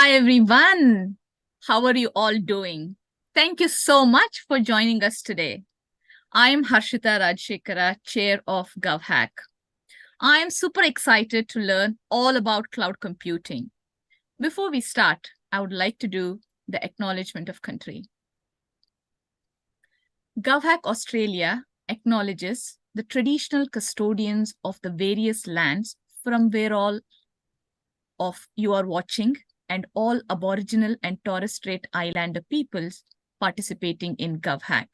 Hi, everyone. How are you all doing? Thank you so much for joining us today. I am Harshita Rajshekara, Chair of GovHack. I am super excited to learn all about cloud computing. Before we start, I would like to do the acknowledgement of country. GovHack Australia acknowledges the traditional custodians of the various lands from where all of you are watching and all Aboriginal and Torres Strait Islander peoples participating in GovHack.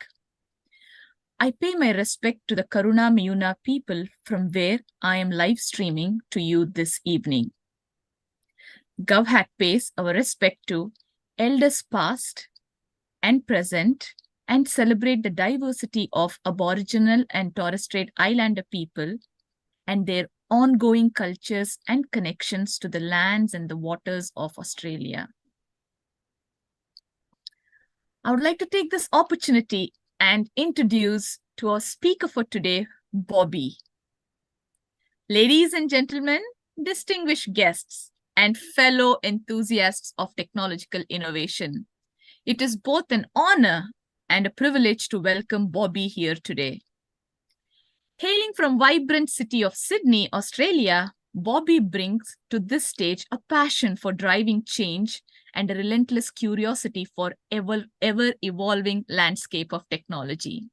I pay my respect to the Karuna Mayuna people from where I am live streaming to you this evening. GovHack pays our respect to elders past and present and celebrate the diversity of Aboriginal and Torres Strait Islander people and their ongoing cultures and connections to the lands and the waters of Australia. I would like to take this opportunity and introduce to our speaker for today, Bobby. Ladies and gentlemen, distinguished guests, and fellow enthusiasts of technological innovation, it is both an honor and a privilege to welcome Bobby here today. Hailing from vibrant city of Sydney, Australia, Bobby brings to this stage a passion for driving change and a relentless curiosity for ever-evolving landscape of technology.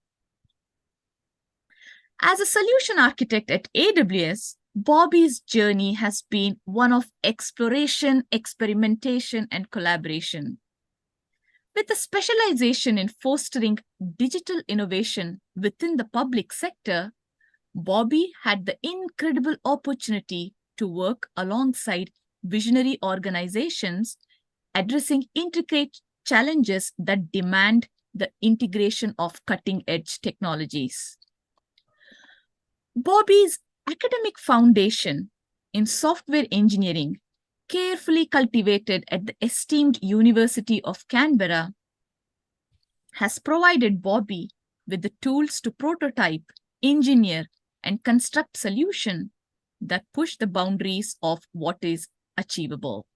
As a solution architect at AWS, Bobby's journey has been one of exploration, experimentation, and collaboration. With a specialization in fostering digital innovation within the public sector, Bobby had the incredible opportunity to work alongside visionary organizations addressing intricate challenges that demand the integration of cutting-edge technologies. Bobby's academic foundation in software engineering, carefully cultivated at the esteemed University of Canberra, has provided Bobby with the tools to prototype, engineer, and construct solutions that push the boundaries of what is achievable.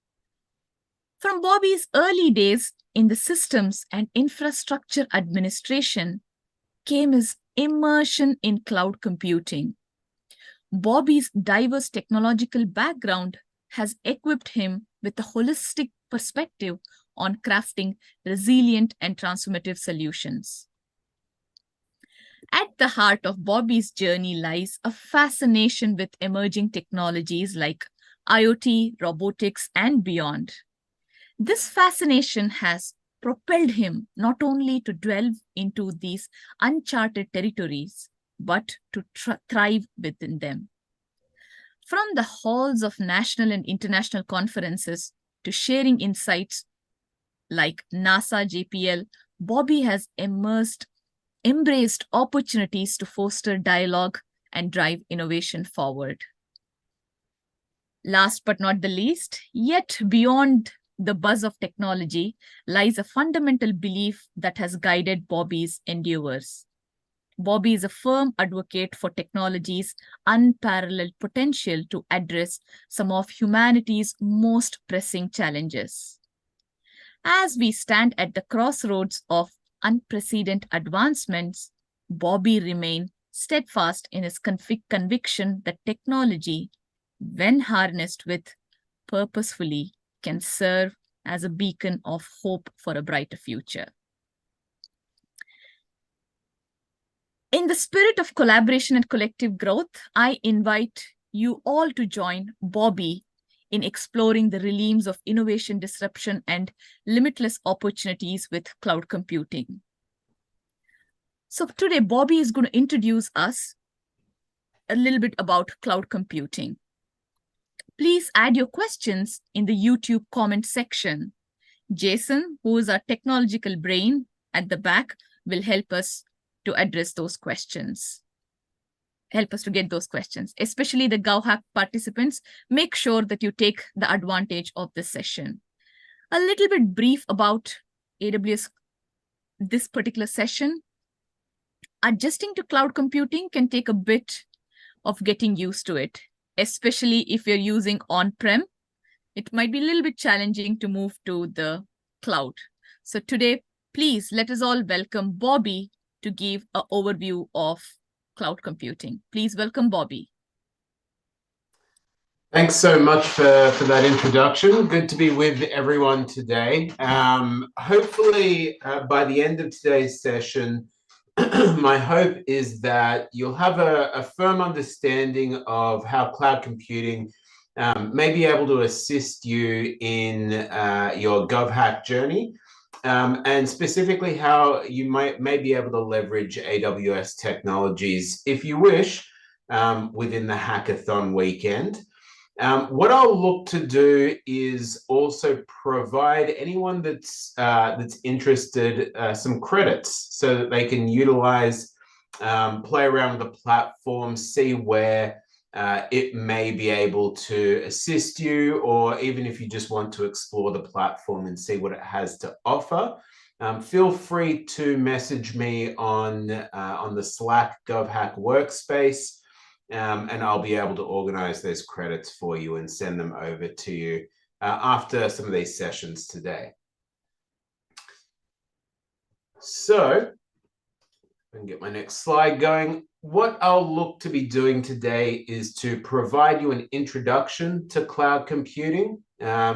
From Bobby's early days in the systems and infrastructure administration came his immersion in cloud computing. Bobby's diverse technological background has equipped him with a holistic perspective on crafting resilient and transformative solutions. At the heart of Bobby's journey lies a fascination with emerging technologies like IoT, robotics, and beyond. This fascination has propelled him not only to delve into these uncharted territories, but to thrive within them. From the halls of national and international conferences to sharing insights like NASA JPL, Bobby has embraced opportunities to foster dialogue and drive innovation forward. Last but not the least, yet beyond the buzz of technology lies a fundamental belief that has guided Bobby's endeavors. Bobby is a firm advocate for technology's unparalleled potential to address some of humanity's most pressing challenges. As we stand at the crossroads of unprecedented advancements, Bobby remains steadfast in his conviction that technology, when harnessed with purposefully, can serve as a beacon of hope for a brighter future. In the spirit of collaboration and collective growth, I invite you all to join Bobby in exploring the realms of innovation, disruption, and limitless opportunities with cloud computing. So today, Bobby is going to introduce us a little bit about cloud computing. Please add your questions in the YouTube comment section. Jason, who is our technological brain at the back, will help us to address those questions. Help us to get those questions, especially the GovHack participants. Make sure that you take the advantage of this session. A little bit brief about AWS, this particular session. Adjusting to cloud computing can take a bit of getting used to it, especially if you're using on-prem it might be a little bit challenging to move to the cloud. So today, please let us all welcome Bobby to give an overview of cloud computing. Please welcome Bobby. Thanks so much for that introduction. Good to be with everyone today. Hopefully, by the end of today's session, my hope is that you'll have a firm understanding of how cloud computing may be able to assist you in your GovHack journey, and specifically how you may be able to leverage AWS technologies, if you wish, within the hackathon weekend. What I'll look to do is also provide anyone that's interested some credits so that they can utilize, play around with the platform, see where it may be able to assist you, or even if you just want to explore the platform and see what it has to offer. Feel free to message me on the Slack GovHack workspace. And I'll be able to organize those credits for you and send them over to you after some of these sessions today. So I can get my next slide going. What I'll look to be doing today is to provide you an introduction to cloud computing,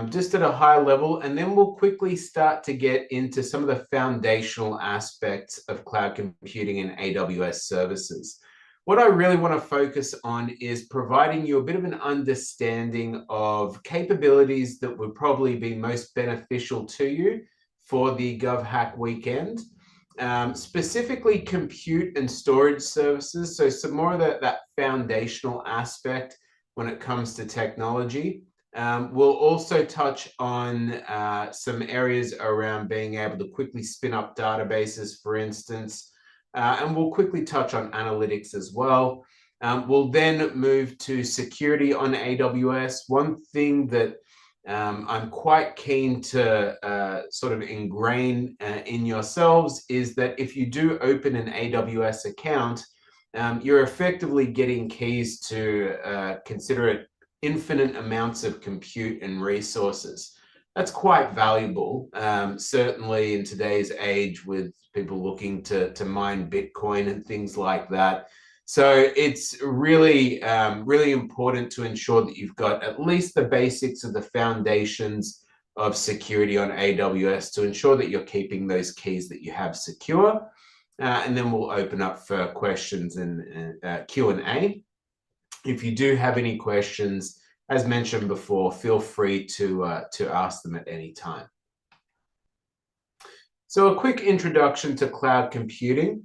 just at a high level, and then we'll quickly start to get into some of the foundational aspects of cloud computing and AWS services. What I really want to focus on is providing you a bit of an understanding of capabilities that would probably be most beneficial to you for the GovHack weekend, specifically compute and storage services. So some more of that foundational aspect when it comes to technology. We'll also touch on some areas around being able to quickly spin up databases, for instance. And we'll quickly touch on analytics as well. We'll then move to security on AWS. One thing that I'm quite keen to sort of ingrain in yourselves is that if you do open an AWS account, you're effectively getting keys to consider it infinite amounts of compute and resources. That's quite valuable, certainly in today's age with people looking to mine Bitcoin and things like that. So it's really, really important to ensure that you've got at least the basics of the foundations of security on AWS to ensure that you're keeping those keys that you have secure. And then we'll open up for questions and Q&A. If you do have any questions, as mentioned before, feel free to ask them at any time. So a quick introduction to cloud computing.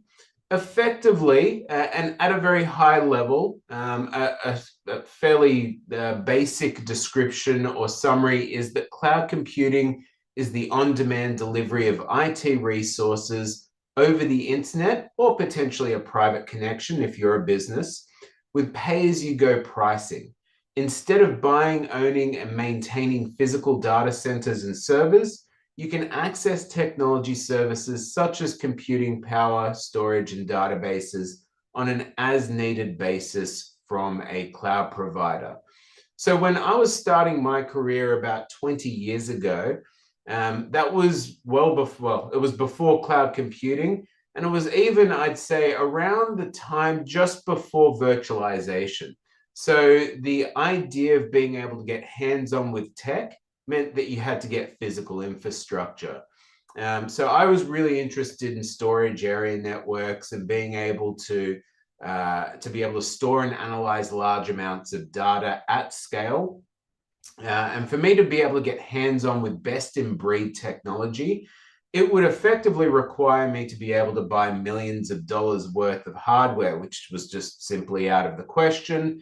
Effectively, and at a very high level, a fairly basic description or summary is that cloud computing is the on-demand delivery of IT resources over the internet or potentially a private connection if you're a business with pay-as-you-go pricing. Instead of buying, owning, and maintaining physical data centers and servers, you can access technology services such as computing power, storage, and databases on an as-needed basis from a cloud provider. So when I was starting my career about 20 years ago, that was well before, it was before cloud computing, and it was even, I'd say, around the time just before virtualization. So the idea of being able to get hands-on with tech meant that you had to get physical infrastructure. So I was really interested in storage area networks and being able to be able to store and analyze large amounts of data at scale. And for me to be able to get hands-on with best-in-breed technology, it would effectively require me to be able to buy millions of dollars worth of hardware, which was just simply out of the question.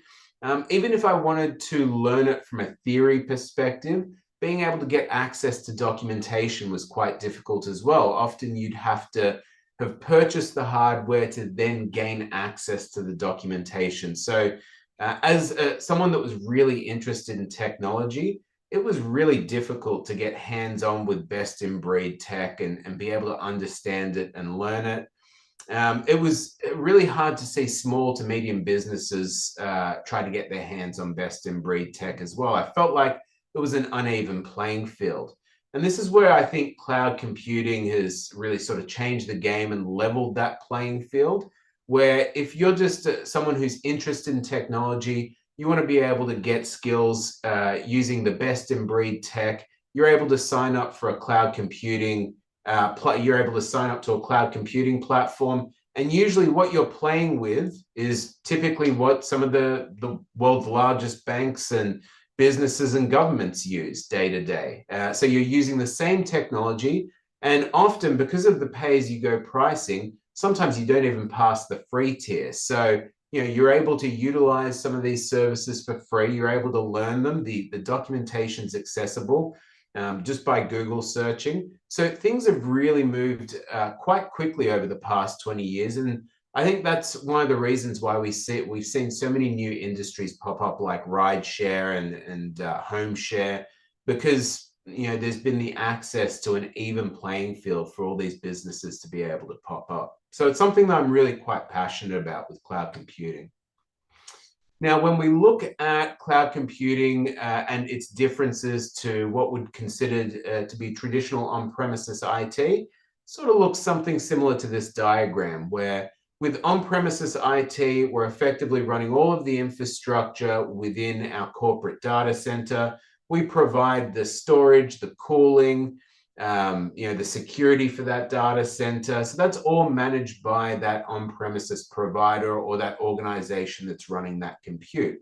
Even if I wanted to learn it from a theory perspective, being able to get access to documentation was quite difficult as well. Often you'd have to have purchased the hardware to then gain access to the documentation. So as someone that was really interested in technology, it was really difficult to get hands-on with best-in-breed tech and be able to understand it and learn it. It was really hard to see small to medium businesses try to get their hands on best-in-breed tech as well. I felt like it was an uneven playing field. And this is where I think cloud computing has really sort of changed the game and leveled that playing field, where if you're just someone who's interested in technology, you want to be able to get skills using the best in breed tech, you're able to sign up for a cloud computing, you're able to sign up to a cloud computing platform. And usually what you're playing with is typically what some of the world's largest banks and businesses and governments use day to day. So you're using the same technology, and often because of the pay-as-you-go pricing, sometimes you don't even pass the free tier. So you're able to utilize some of these services for free. You're able to learn them. The documentation's accessible just by Google searching. So things have really moved quite quickly over the past 20 years. And I think that's one of the reasons why we've seen so many new industries pop up, like rideshare and home share, because there's been the access to an even playing field for all these businesses to be able to pop up. So it's something that I'm really quite passionate about with cloud computing. Now, when we look at cloud computing and its differences to what would considered to be traditional on-premises IT, sort of looks something similar to this diagram, where with on-premises IT, we're effectively running all of the infrastructure within our corporate data center. We provide the storage, the cooling, the security for that data center. So that's all managed by that on-premises provider or that organization that's running that compute.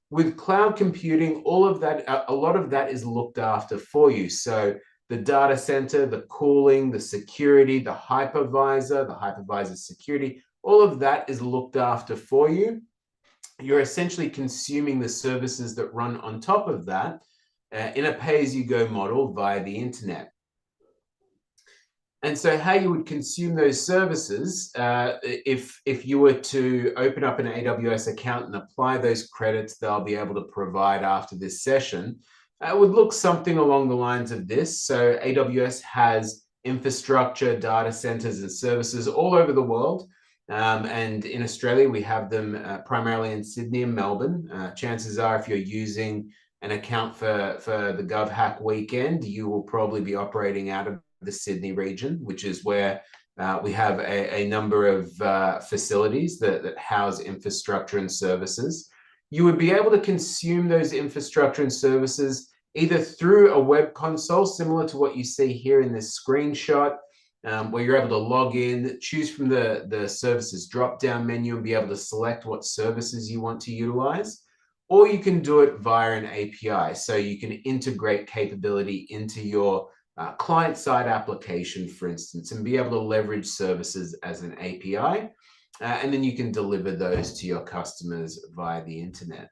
With cloud computing, all of that, a lot of that is looked after for you. So the data center, the cooling, the security, the hypervisor security, all of that is looked after for you. You're essentially consuming the services that run on top of that in a pay-as-you-go model via the internet. And so how you would consume those services, if you were to open up an AWS account and apply those credits they'll be able to provide after this session, would look something along the lines of this. So AWS has infrastructure, data centers, and services all over the world. And in Australia, we have them primarily in Sydney and Melbourne. Chances are, if you're using an account for the GovHack weekend, you will probably be operating out of the Sydney region, which is where we have a number of facilities that house infrastructure and services. You would be able to consume those infrastructure and services either through a web console, similar to what you see here in this screenshot, where you're able to log in, choose from the services drop-down menu and be able to select what services you want to utilize. Or you can do it via an API. So you can integrate capability into your client-side application, for instance, and be able to leverage services as an API. And then you can deliver those to your customers via the internet.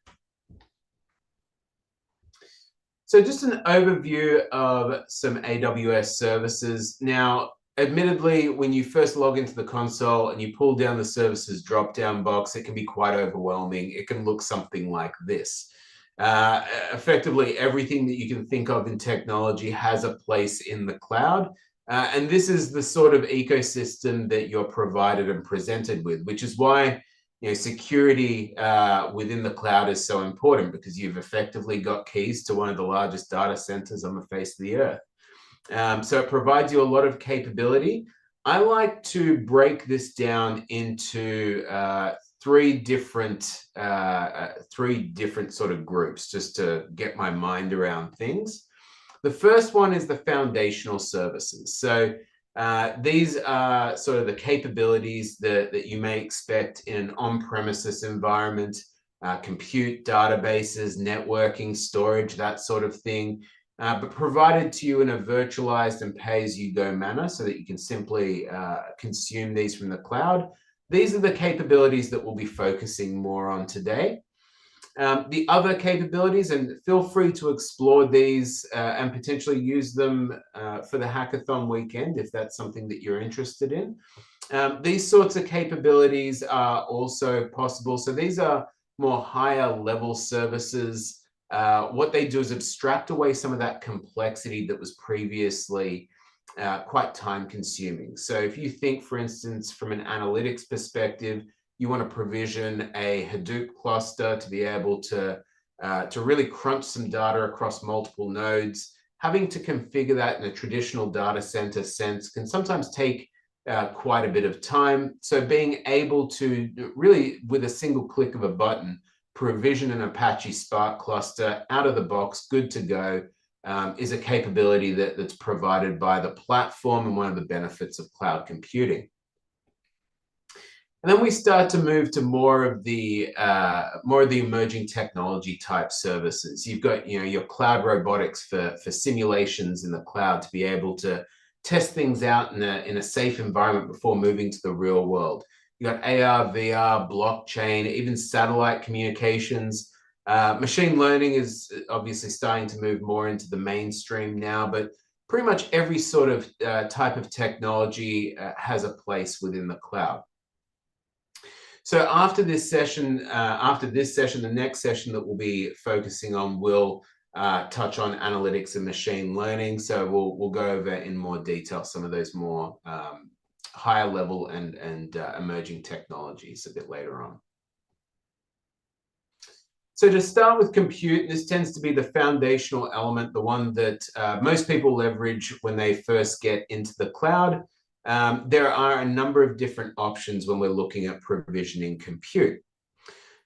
So just an overview of some AWS services. Now, admittedly, when you first log into the console and you pull down the services drop-down box, it can be quite overwhelming. It can look something like this. Effectively, everything that you can think of in technology has a place in the cloud. And this is the sort of ecosystem that you're provided and presented with, which is why security within the cloud is so important, because you've effectively got keys to one of the largest data centers on the face of the earth. So it provides you a lot of capability. I like to break this down into three different sort of groups, just to get my mind around things. The first one is the foundational services. So these are sort of the capabilities that you may expect in an on-premises environment, compute, databases, networking, storage, that sort of thing, but provided to you in a virtualized and pay-as-you-go manner so that you can simply consume these from the cloud. These are the capabilities that we'll be focusing more on today. The other capabilities, and feel free to explore these and potentially use them for the hackathon weekend if that's something that you're interested in. These sorts of capabilities are also possible. So these are more higher level services. What they do is abstract away some of that complexity that was previously quite time consuming. So if you think, for instance, from an analytics perspective, you want to provision a Hadoop cluster to be able to to really crunch some data across multiple nodes. Having to configure that in a traditional data center sense can sometimes take quite a bit of time. So being able to really, with a single click of a button, provision an Apache Spark cluster out of the box, good to go, is a capability that's provided by the platform and one of the benefits of cloud computing. And then we start to move to more of the emerging technology type services. You've got your cloud robotics for simulations in the cloud to be able to test things out in a safe environment before moving to the real world. You got AR, VR, blockchain, even satellite communications. Machine learning is obviously starting to move more into the mainstream now, but pretty much every sort of type of technology has a place within the cloud. So after this session, the next session that we'll be focusing on will touch on analytics and machine learning. So we'll go over in more detail some of those more higher level and emerging technologies a bit later on. So to start with compute, this tends to be the foundational element, the one that most people leverage when they first get into the cloud. There are a number of different options when we're looking at provisioning compute.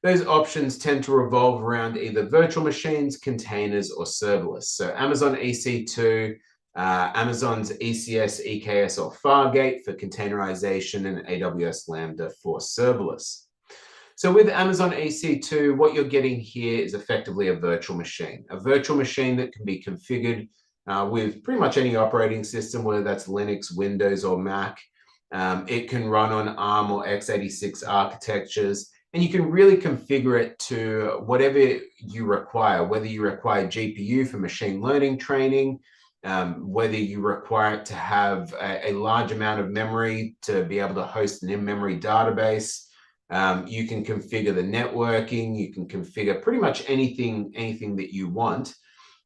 Those options tend to revolve around either virtual machines, containers, or serverless. So Amazon EC2, Amazon's ECS, EKS, or Fargate for containerization, and AWS Lambda for serverless. So with Amazon EC2, what you're getting here is effectively a virtual machine that can be configured with pretty much any operating system, whether that's Linux, Windows, or Mac. It can run on ARM or x86 architectures, and you can really configure it to whatever you require, whether you require GPU for machine learning training, whether you require it to have a large amount of memory to be able to host an in-memory database. You can configure the networking, you can configure pretty much anything that you want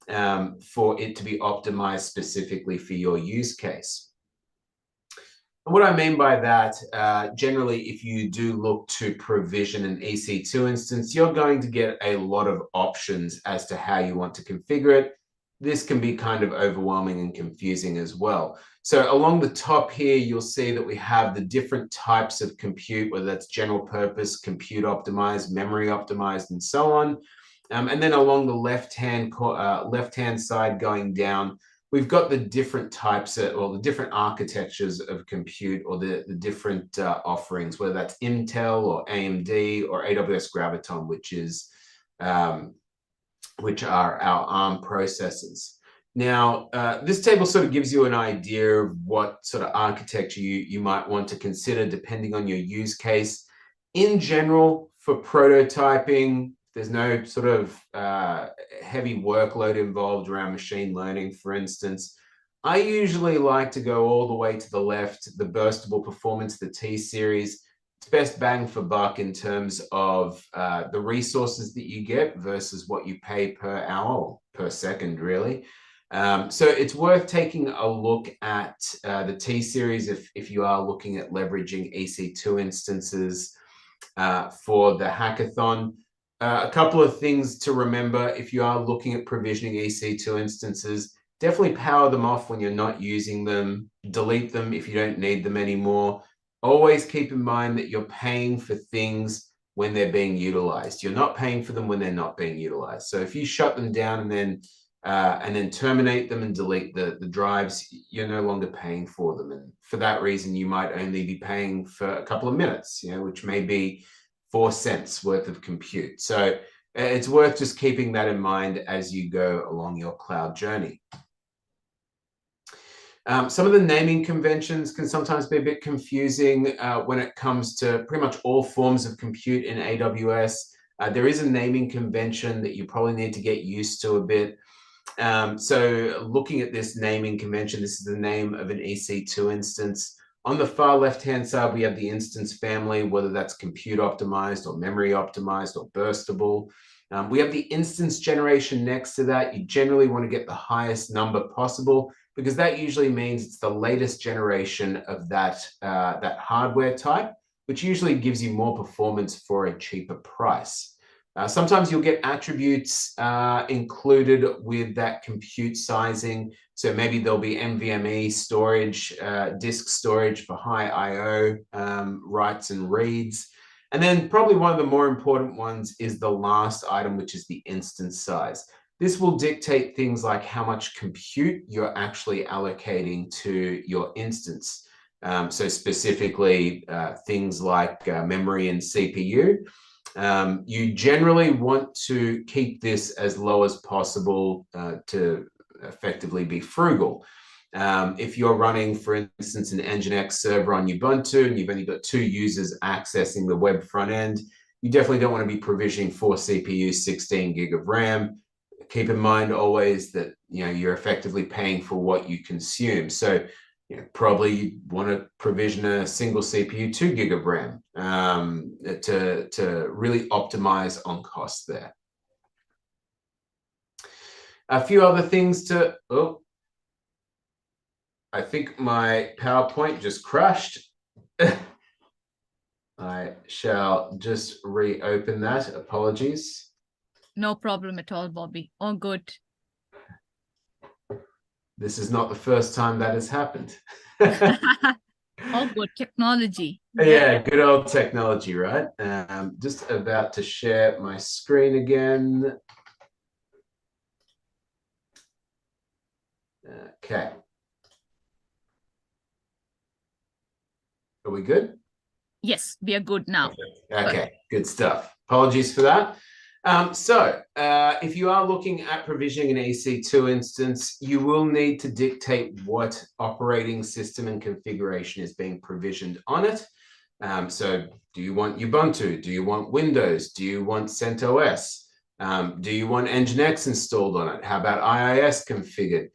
for it to be optimized specifically for your use case. And what I mean by that, generally, if you do look to provision an EC2 instance, you're going to get a lot of options as to how you want to configure it. This can be kind of overwhelming and confusing as well. So along the top here, you'll see that we have the different types of compute, whether that's general purpose, compute optimized, memory optimized, and so on. And then along the left-hand side going down, we've got the different types or the different architectures of compute, or the different offerings, whether that's Intel or AMD or AWS Graviton, which are our ARM processors. Now, this table sort of gives you an idea of what sort of architecture you might want to consider depending on your use case. In general, for prototyping, there's no sort of heavy workload involved around machine learning, for instance. I usually like to go all the way to the left, the burstable performance, the T-series. It's best bang for buck in terms of the resources that you get versus what you pay per hour or per second, really. So it's worth taking a look at the T-series if you are looking at leveraging EC2 instances for the hackathon. A couple of things to remember if you are looking at provisioning EC2 instances: definitely power them off when you're not using them, delete them if you don't need them anymore. Always keep in mind that you're paying for things when they're being utilized. You're not paying for them when they're not being utilized. So if you shut them down and then terminate them and delete the drives, you're no longer paying for them. And for that reason, you might only be paying for a couple of minutes, which may be 4 cents worth of compute. So it's worth just keeping that in mind as you go along your cloud journey. Some of the naming conventions can sometimes be a bit confusing when it comes to pretty much all forms of compute in AWS. There is a naming convention that you probably need to get used to a bit. So looking at this naming convention, this is the name of an EC2 instance. On the far left-hand side, we have the instance family, whether that's compute optimized or memory optimized or burstable. We have the instance generation next to that. You generally want to get the highest number possible, because that usually means it's the latest generation of that hardware type, which usually gives you more performance for a cheaper price. Sometimes you'll get attributes included with that compute sizing. So maybe there'll be NVMe storage, disk storage for high I/O writes and reads. And then probably one of the more important ones is the last item, which is the instance size. This will dictate things like how much compute you're actually allocating to your instance. So specifically things like memory and CPU. You generally want to keep this as low as possible to effectively be frugal. If you're running, for instance, an Nginx server on Ubuntu and you've only got 2 users accessing the web front end, you definitely don't want to be provisioning 4 CPUs, 16 gig of RAM. Keep in mind always that you're effectively paying for what you consume. So probably you want to provision a single CPU, 2 gig of RAM to really optimize on cost there. A few other things to, I think my PowerPoint just crashed. I shall just reopen that. Apologies. No problem at all, Bobby. All good. This is not the first time that has happened. All good technology. Yeah, good old technology, right? Just about to share my screen again. Okay. Are we good? Yes, we are good now. Okay, good stuff. Apologies for that. If you are looking at provisioning an EC2 instance, you will need to dictate what operating system and configuration is being provisioned on it. So do you want Ubuntu? Do you want Windows? Do you want CentOS? Do you want Nginx installed on it? How about IIS configured?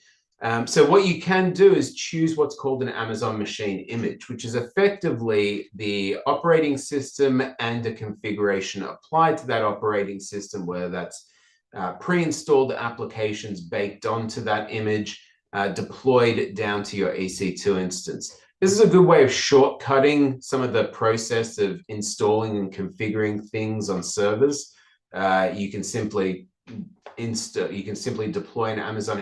So what you can do is choose what's called an Amazon Machine Image, which is effectively the operating system and a configuration applied to that operating system, whether that's pre-installed applications baked onto that image, deployed down to your EC2 instance. This is a good way of shortcutting some of the process of installing and configuring things on servers. You can simply deploy an Amazon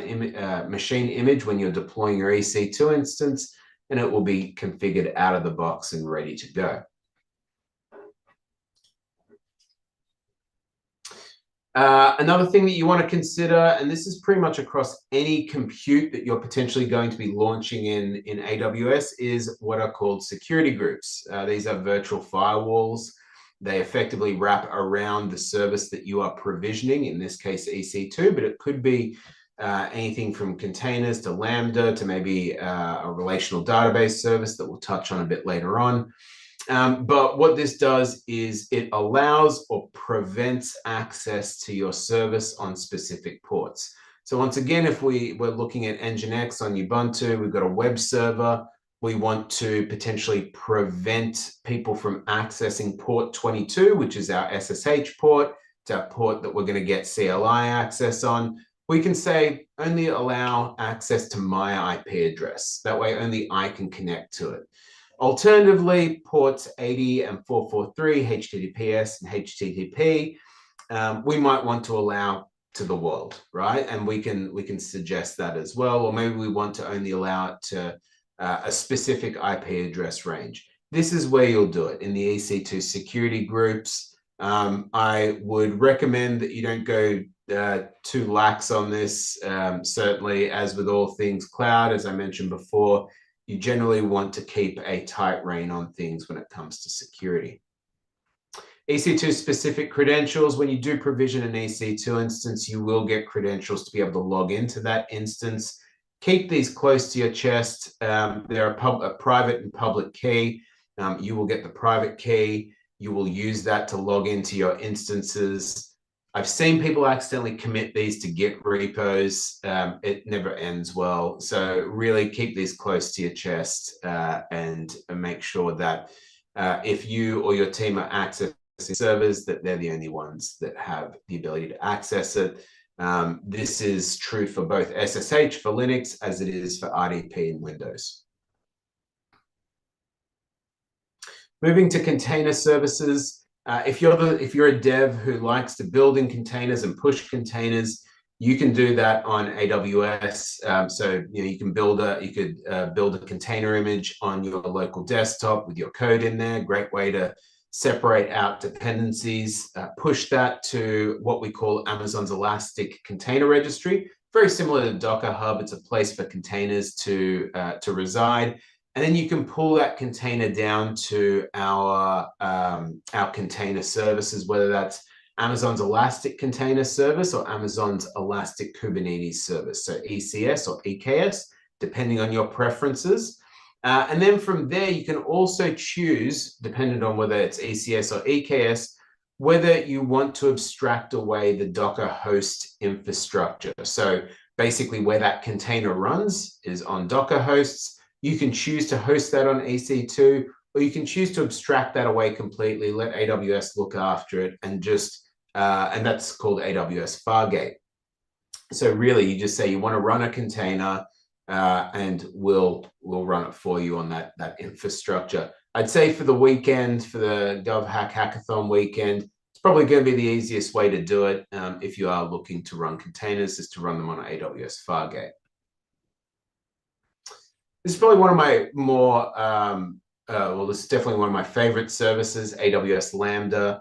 Machine Image when you're deploying your EC2 instance, and it will be configured out of the box and ready to go. Another thing that you want to consider, and this is pretty much across any compute that you're potentially going to be launching in AWS, is what are called security groups. These are virtual firewalls. They effectively wrap around the service that you are provisioning, in this case EC2, but it could be anything from containers to Lambda to maybe a relational database service that we'll touch on a bit later on. But what this does is it allows or prevents access to your service on specific ports. So once again, if we're looking at Nginx on Ubuntu, we've got a web server. We want to potentially prevent people from accessing port 22, which is our SSH port. It's our port that we're going to get CLI access on. We can say only allow access to my IP address. That way only I can connect to it. Alternatively, ports 80 and 443, HTTPS and HTTP, we might want to allow to the world, right? And we can suggest that as well. Or maybe we want to only allow it to a specific IP address range. This is where you'll do it in the EC2 security groups. I would recommend that you don't go too lax on this. Certainly, as with all things cloud, as I mentioned before, you generally want to keep a tight rein on things when it comes to security. EC2 specific credentials, when you do provision an EC2 instance, you will get credentials to be able to log into that instance. Keep these close to your chest. They're a private and public key. You will get the private key. You will use that to log into your instances. I've seen people accidentally commit these to Git repos. It never ends well. So really keep these close to your chest and make sure that if you or your team are accessing servers, that they're the only ones that have the ability to access it. This is true for both SSH for Linux as it is for RDP in Windows. Moving to container services. If you're a dev who likes to build in containers and push containers, you can do that on AWS. So you can build a container image on your local desktop with your code in there. Great way to separate out dependencies. Push that to what we call Amazon's Elastic Container Registry. Very similar to Docker Hub. It's a place for containers to reside. And then you can pull that container down to our container services, whether that's Amazon's Elastic Container Service or Amazon's Elastic Kubernetes Service, so ECS or EKS, depending on your preferences. And then from there, you can also choose, depending on whether it's ECS or EKS, whether you want to abstract away the Docker host infrastructure. So basically where that container runs is on Docker hosts. You can choose to host that on EC2, or you can choose to abstract that away completely, let AWS look after it, and that's called AWS Fargate. So really, you just say you want to run a container, and we'll run it for you on that infrastructure. I'd say for the weekend, for the GovHack Hackathon weekend, it's probably going to be the easiest way to do it if you are looking to run containers, is to run them on AWS Fargate. This is probably one of my more, this is definitely one of my favorite services, AWS Lambda.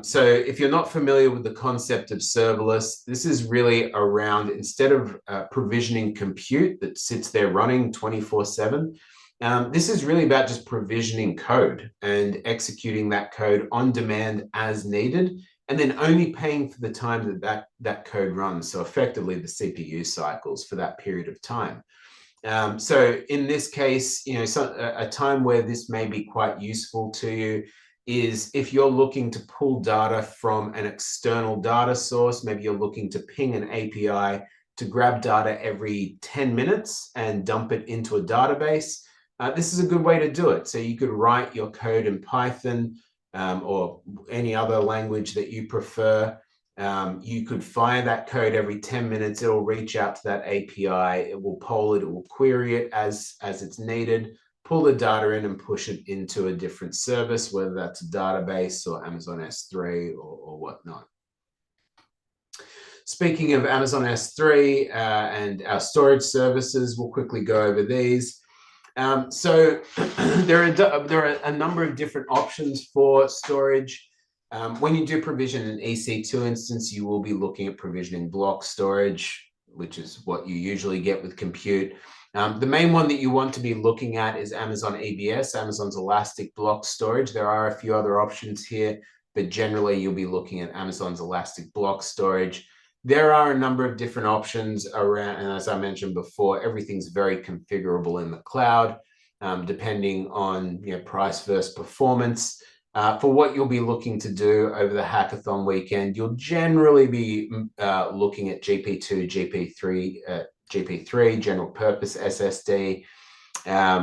So if you're not familiar with the concept of serverless, this is really around, instead of provisioning compute that sits there running 24/7, this is really about just provisioning code and executing that code on demand as needed, and then only paying for the time that code runs. So effectively the CPU cycles for that period of time. So in this case, a time where this may be quite useful to you is if you're looking to pull data from an external data source. Maybe you're looking to ping an API to grab data every 10 minutes and dump it into a database. This is a good way to do it. So you could write your code in Python or any other language that you prefer. You could fire that code every 10 minutes. It'll reach out to that API. It will poll it. It will query it as it's needed, pull the data in and push it into a different service, whether that's a database or Amazon S3 or whatnot. Speaking of Amazon S3 and our storage services, we'll quickly go over these. So there are a number of different options for storage. When you do provision an EC2 instance, you will be looking at provisioning block storage, which is what you usually get with compute. The main one that you want to be looking at is Amazon EBS, Amazon's Elastic Block Storage. There are a few other options here, but generally you'll be looking at Amazon's Elastic Block Storage. There are a number of different options around, and as I mentioned before, everything's very configurable in the cloud, depending on price versus performance. For what you'll be looking to do over the hackathon weekend, you'll generally be looking at GP3 general purpose SSD,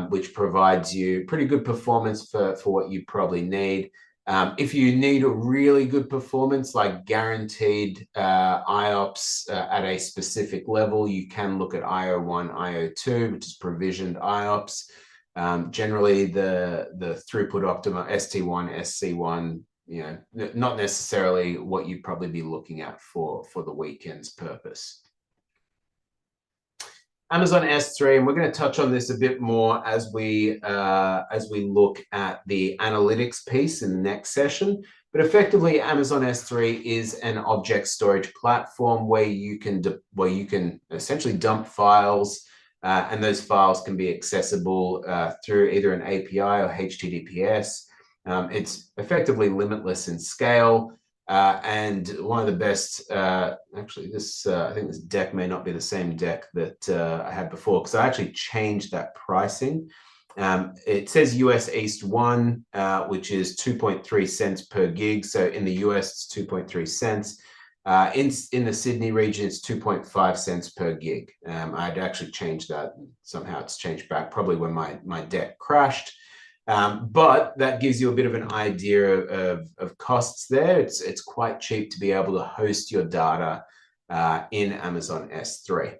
which provides you pretty good performance for what you probably need. If you need a really good performance, like guaranteed IOPS at a specific level, you can look at IO1, IO2, which is provisioned IOPS. Generally, the throughput optima ST1, SC1, not necessarily what you'd probably be looking at for the weekend's purpose. Amazon S3, and we're going to touch on this a bit more as we look at the analytics piece in the next session. But effectively, Amazon S3 is an object storage platform where you can essentially dump files, and those files can be accessible through either an API or HTTPS. It's effectively limitless in scale. And one of the best, actually, I think this deck may not be the same deck that I had before, because I actually changed that pricing. It says US East 1, which is 2.3 cents per gig. So in the US, it's 2.3 cents. In the Sydney region, it's 2.5 cents per gig. I'd actually changed that. Somehow it's changed back, probably when my deck crashed. But that gives you a bit of an idea of costs there. It's quite cheap to be able to host your data in Amazon S3.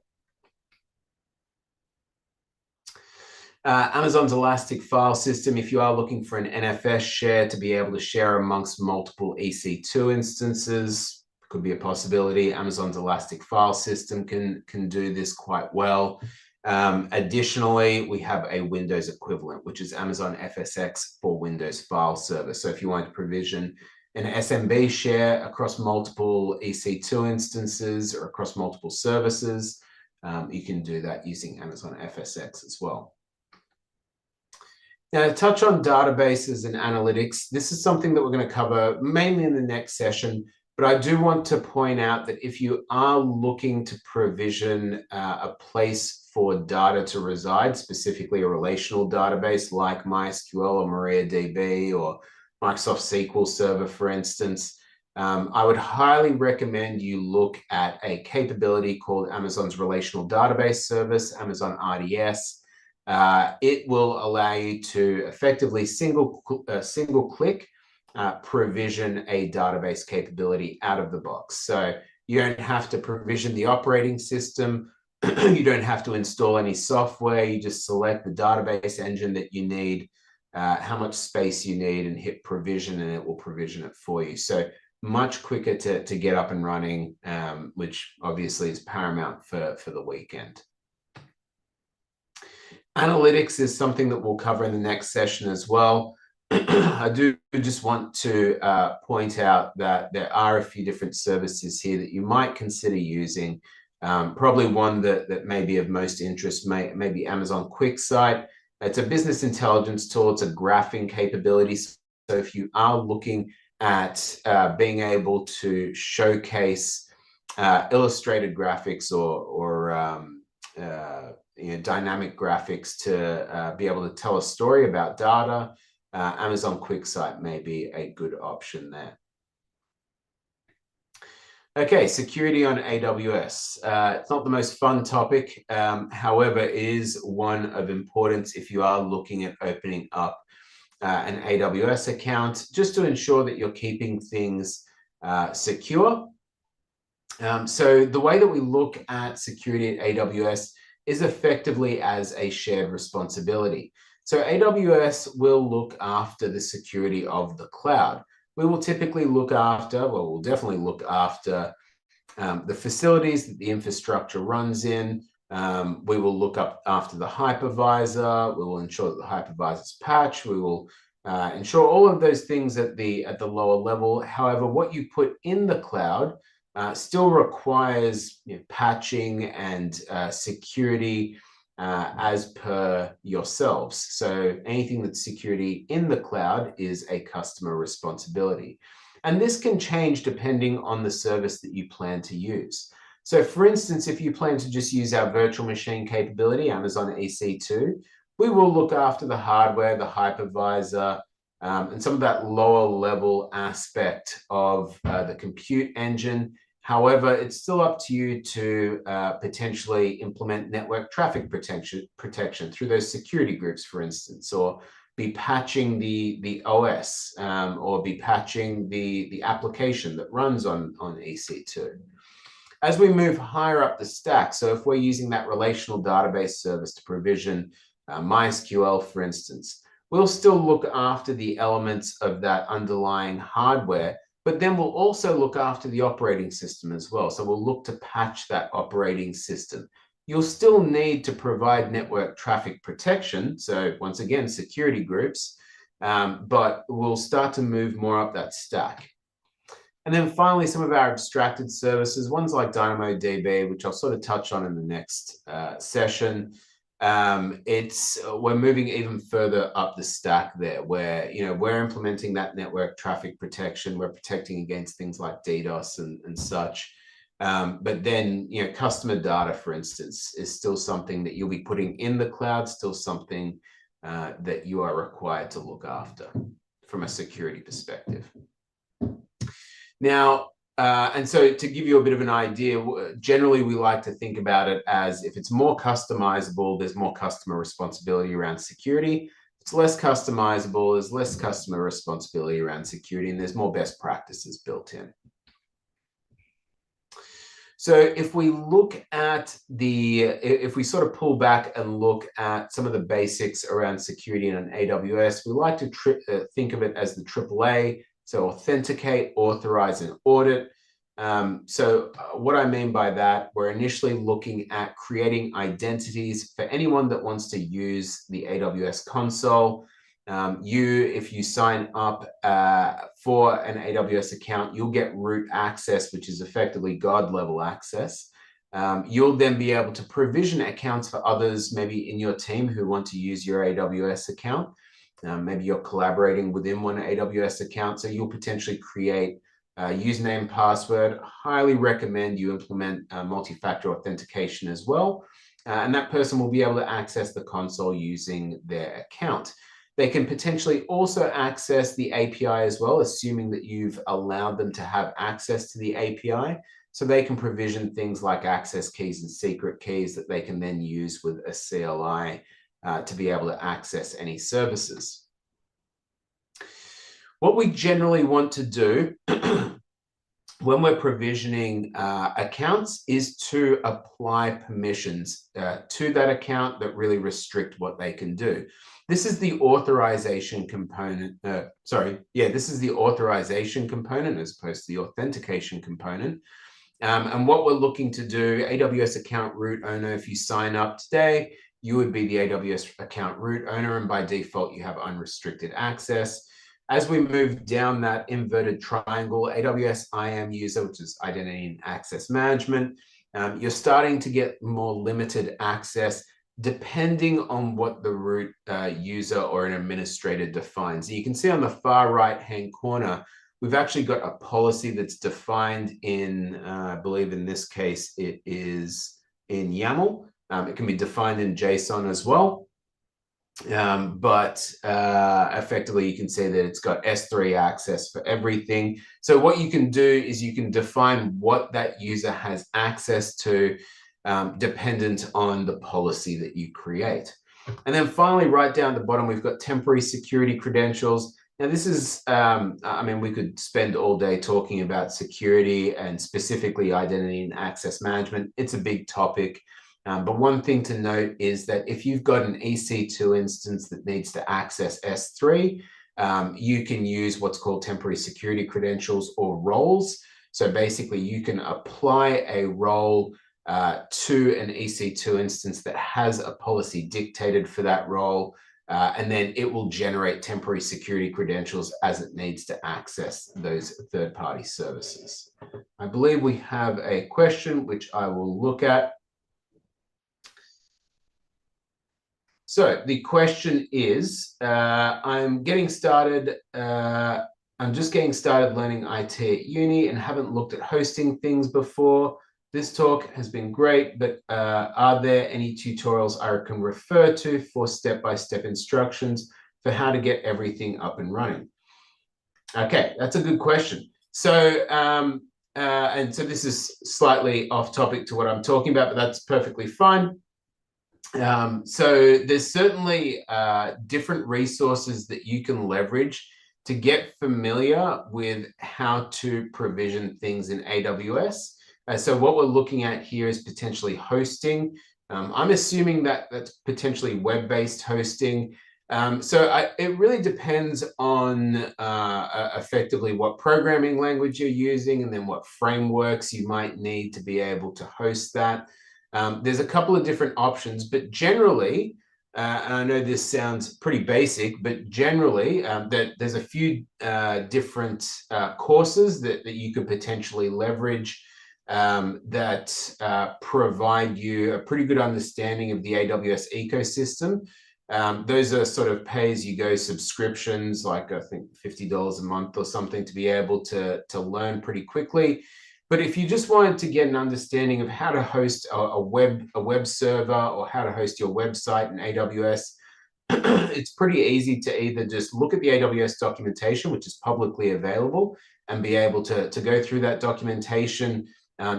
Amazon's Elastic File System, if you are looking for an NFS share to be able to share amongst multiple EC2 instances, could be a possibility. Amazon's Elastic File System can do this quite well. Additionally, we have a Windows equivalent, which is Amazon FSx for Windows File Server. So if you want to provision an SMB share across multiple EC2 instances or across multiple services, you can do that using Amazon FSx as well. Now, to touch on databases and analytics, this is something that we're going to cover mainly in the next session, but I do want to point out that if you are looking to provision a place for data to reside, specifically a relational database like MySQL or MariaDB or Microsoft SQL Server, for instance, I would highly recommend you look at a capability called Amazon's Relational Database Service, Amazon RDS. It will allow you to effectively single click provision a database capability out of the box. So you don't have to provision the operating system. You don't have to install any software. You just select the database engine that you need, how much space you need, and hit provision, and it will provision it for you. So much quicker to get up and running, which obviously is paramount for the weekend. Analytics is something that we'll cover in the next session as well. I do just want to point out that there are a few different services here that you might consider using. Probably one that may be of most interest may be Amazon QuickSight. It's a business intelligence tool. It's a graphing capability. So if you are looking at being able to showcase illustrated graphics or dynamic graphics to be able to tell a story about data, Amazon QuickSight may be a good option there. Okay, security on AWS. It's not the most fun topic, however, it is one of importance if you are looking at opening up an AWS account, just to ensure that you're keeping things secure. So the way that we look at security at AWS is effectively as a shared responsibility. So AWS will look after the security of the cloud. We will typically look after, well, we'll definitely look after the facilities that the infrastructure runs in. We will look up after the hypervisor. We will ensure that the hypervisor is patched. We will ensure all of those things at the lower level. However, what you put in the cloud still requires patching and security as per yourselves. So anything that's security in the cloud is a customer responsibility. And this can change depending on the service that you plan to use. So for instance, if you plan to just use our virtual machine capability, Amazon EC2, we will look after the hardware, the hypervisor, and some of that lower level aspect of the compute engine. However, it's still up to you to potentially implement network traffic protection through those security groups, for instance, or be patching the OS, or be patching the application that runs on EC2. As we move higher up the stack, so if we're using that relational database service to provision MySQL, for instance, we'll still look after the elements of that underlying hardware, but then we'll also look after the operating system as well. So we'll look to patch that operating system. You'll still need to provide network traffic protection. So once again, security groups, but we'll start to move more up that stack. And then finally, some of our abstracted services, ones like DynamoDB, which I'll sort of touch on in the next session. We're moving even further up the stack there, where we're implementing that network traffic protection. We're protecting against things like DDoS and such. But then customer data, for instance, is still something that you'll be putting in the cloud, still something that you are required to look after from a security perspective. Now, and so to give you a bit of an idea, generally we like to think about it as if it's more customizable, there's more customer responsibility around security. If it's less customizable, there's less customer responsibility around security, and there's more best practices built in. So if we look at if we sort of pull back and look at some of the basics around security in AWS, we like to think of it as the AAA. So authenticate, authorize, and audit. What I mean by that, we're initially looking at creating identities for anyone that wants to use the AWS console. If you sign up for an AWS account, you'll get root access, which is effectively God level access. You'll then be able to provision accounts for others, maybe in your team who want to use your AWS account. Maybe you're collaborating within one AWS account, so you'll potentially create username, password. Highly recommend you implement multi-factor authentication as well. And that person will be able to access the console using their account. They can potentially also access the API as well, assuming that you've allowed them to have access to the API. So they can provision things like access keys and secret keys that they can then use with a CLI to be able to access any services. What we generally want to do when we're provisioning accounts is to apply permissions to that account that really restrict what they can do. This is the authorization component. This is the authorization component as opposed to the authentication component. And what we're looking to do, AWS account root owner, if you sign up today, you would be the AWS account root owner, and by default, you have unrestricted access. As we move down that inverted triangle, AWS IAM user, which is identity and access management, you're starting to get more limited access depending on what the root user or an administrator defines. So you can see on the far right-hand corner, we've actually got a policy that's defined in, I believe in this case, it is in YAML. It can be defined in JSON as well. Effectively, you can see that it's got S3 access for everything. So what you can do is you can define what that user has access to dependent on the policy that you create. And then finally, right down at the bottom, we've got temporary security credentials. Now, this is, I mean, we could spend all day talking about security and specifically identity and access management. It's a big topic. But one thing to note is that if you've got an EC2 instance that needs to access S3, you can use what's called temporary security credentials or roles. So basically, you can apply a role to an EC2 instance that has a policy dictated for that role, and then it will generate temporary security credentials as it needs to access those third-party services. I believe we have a question which I will look at. So the question is, I'm just getting started learning IT at uni and haven't looked at hosting things before. This talk has been great, but are there any tutorials I can refer to for step-by-step instructions for how to get everything up and running? Okay, that's a good question. So, and so this is slightly off topic to what I'm talking about, but that's perfectly fine. So there's certainly different resources that you can leverage to get familiar with how to provision things in AWS. So what we're looking at here is potentially hosting. I'm assuming that that's potentially web-based hosting. It really depends on effectively what programming language you're using and then what frameworks you might need to be able to host that. There's a couple of different options, but generally, and I know this sounds pretty basic, but generally there's a few different courses that you could potentially leverage that provide you a pretty good understanding of the AWS ecosystem. Those are sort of pay-as-you-go subscriptions, like I think $50 a month or something, to be able to learn pretty quickly. But if you just wanted to get an understanding of how to host a web server or how to host your website in AWS, it's pretty easy to either just look at the AWS documentation, which is publicly available, and be able to go through that documentation.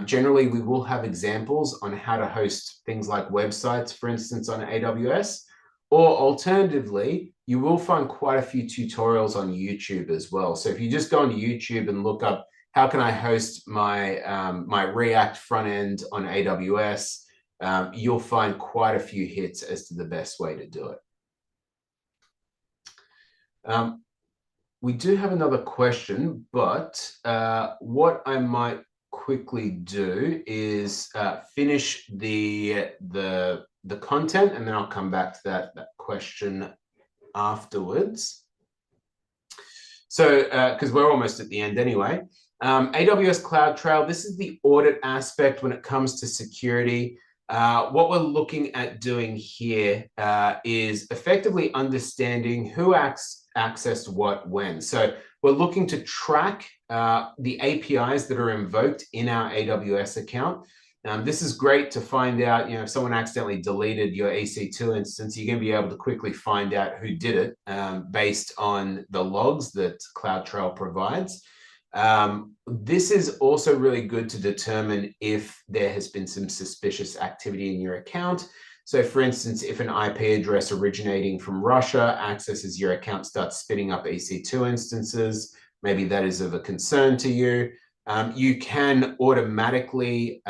Generally, we will have examples on how to host things like websites, for instance, on AWS. Or alternatively, you will find quite a few tutorials on YouTube as well. So if you just go on YouTube and look up how can I host my, my React front end on AWS? You'll find quite a few hits as to the best way to do it. We do have another question, but what I might quickly do is finish the content, and then I'll come back to that question afterwards. So, because we're almost at the end anyway. AWS CloudTrail, this is the audit aspect when it comes to security. What we're looking at doing here is effectively understanding who accessed what when. So we're looking to track the APIs that are invoked in our AWS account. This is great to find out, if someone accidentally deleted your EC2 instance, you're going to be able to quickly find out who did it based on the logs that CloudTrail provides. This is also really good to determine if there has been some suspicious activity in your account. So for instance, if an IP address originating from Russia accesses your account, starts spinning up EC2 instances, maybe that is of a concern to you. You can automatically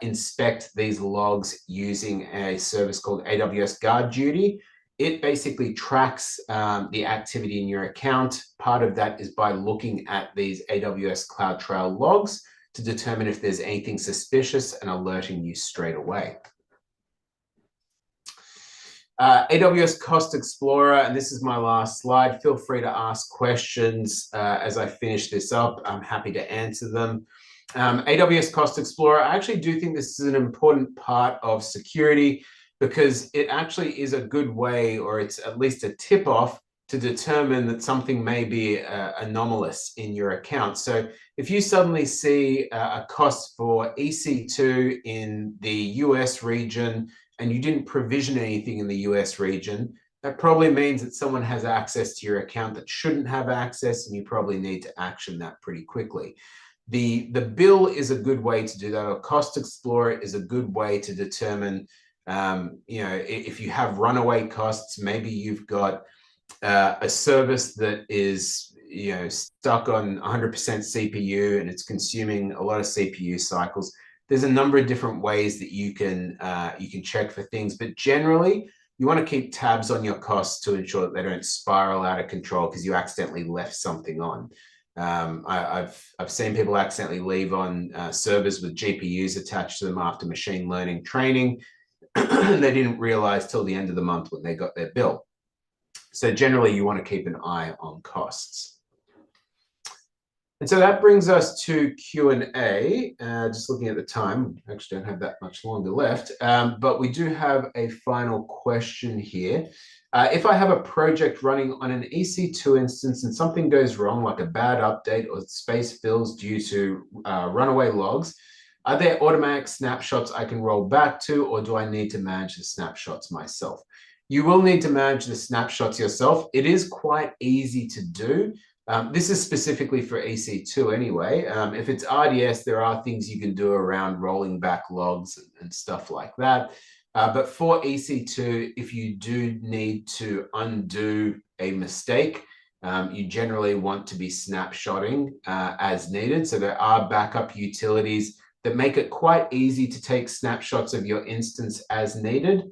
inspect these logs using a service called AWS Guard Duty. It basically tracks the activity in your account. Part of that is by looking at these AWS CloudTrail logs to determine if there's anything suspicious and alerting you straight away. AWS Cost Explorer, and this is my last slide. Feel free to ask questions as I finish this up. I'm happy to answer them. AWS Cost Explorer, I actually do think this is an important part of security because it actually is a good way, or it's at least a tip-off to determine that something may be anomalous in your account. So if you suddenly see a cost for EC2 in the US region, and you didn't provision anything in the US region, that probably means that someone has access to your account that shouldn't have access, and you probably need to action that pretty quickly. The bill is a good way to do that, or Cost Explorer is a good way to determine, if you have runaway costs, maybe you've got a service that is, stuck on 100% CPU and it's consuming a lot of CPU cycles. There's a number of different ways that you can check for things, but generally you want to keep tabs on your costs to ensure that they don't spiral out of control because you accidentally left something on. I've seen people accidentally leave on servers with GPUs attached to them after machine learning training, and they didn't realize till the end of the month when they got their bill. So generally you want to keep an eye on costs. And so that brings us to Q&A. Just looking at the time, I actually don't have that much longer left, but we do have a final question here. If I have a project running on an EC2 instance and something goes wrong, like a bad update or space fills due to runaway logs, are there automatic snapshots I can roll back to, or do I need to manage the snapshots myself? You will need to manage the snapshots yourself. It is quite easy to do. This is specifically for EC2 anyway. If it's RDS, there are things you can do around rolling back logs and stuff like that. But for EC2, if you do need to undo a mistake, you generally want to be snapshotting as needed. So there are backup utilities that make it quite easy to take snapshots of your instance as needed.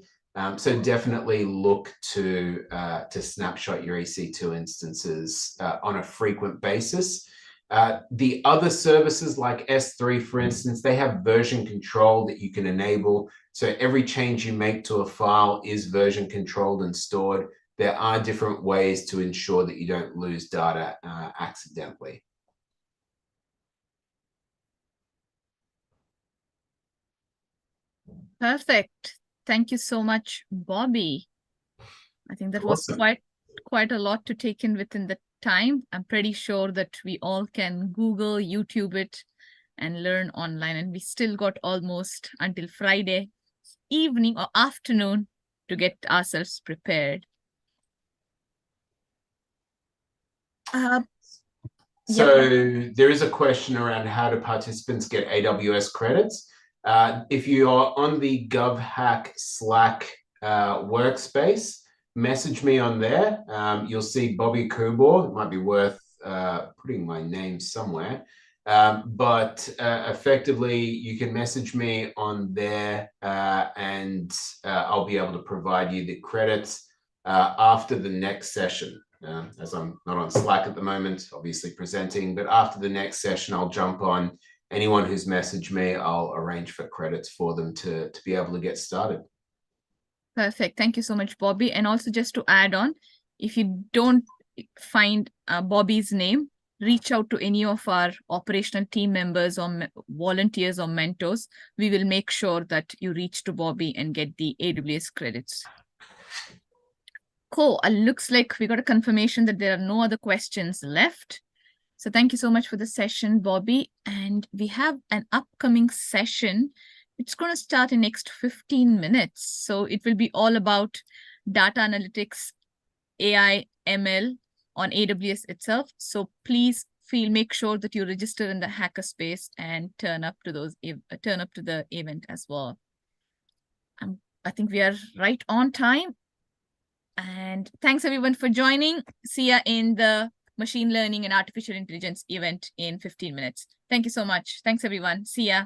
So definitely look to snapshot your EC2 instances on a frequent basis. The other services like S3, for instance, they have version control that you can enable. So every change you make to a file is version controlled and stored. There are different ways to ensure that you don't lose data accidentally. Perfect. Thank you so much, Bobby. I think that was Awesome. quite a lot to take in within the time. I'm pretty sure that we all can Google, YouTube it, and learn online. And we still got almost until Friday evening or afternoon to get ourselves prepared. There is a question around how do participants get AWS credits. If you are on the GovHack Slack workspace, message me on there. You'll see Bobby Kubor. It might be worth putting my name somewhere. But effectively, you can message me on there and I'll be able to provide you the credits after the next session. As I'm not on Slack at the moment, obviously presenting, but after the next session, I'll jump on. Anyone who's messaged me, I'll arrange for credits for them to be able to get started. Perfect. Thank you so much, Bobby. And also just to add on, if you don't find Bobby's name, reach out to any of our operational team members or volunteers or mentors. We will make sure that you reach to Bobby and get the AWS credits. Cool. Looks like we got a confirmation that there are no other questions left. So thank you so much for the session, Bobby. And we have an upcoming session. It's going to start in next 15 minutes. So it will be all about data analytics, AI, ML on AWS itself. So please make sure that you register in the hackerspace and turn up to the event as well. I think we are right on time. And thanks everyone for joining. See ya in the Machine Learning and Artificial Intelligence event in 15 minutes. Thank you so much. Thanks everyone. See ya.